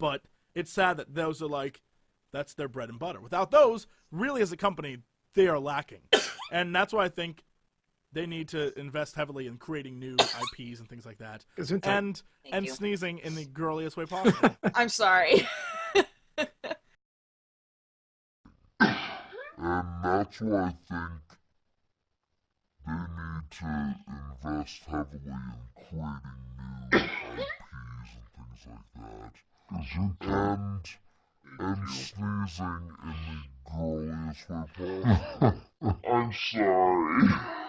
But it's sad that those are like, that's their bread and butter. Without those, really as a company, they are lacking. And that's why I think they need to invest heavily in creating new IPs and things like that. And sneezing in the girliest way possible. I'm sorry. And that's why I think they need to invest heavily in creating new IPs and things like that. And sneezing in the girliest way possible. I'm sorry.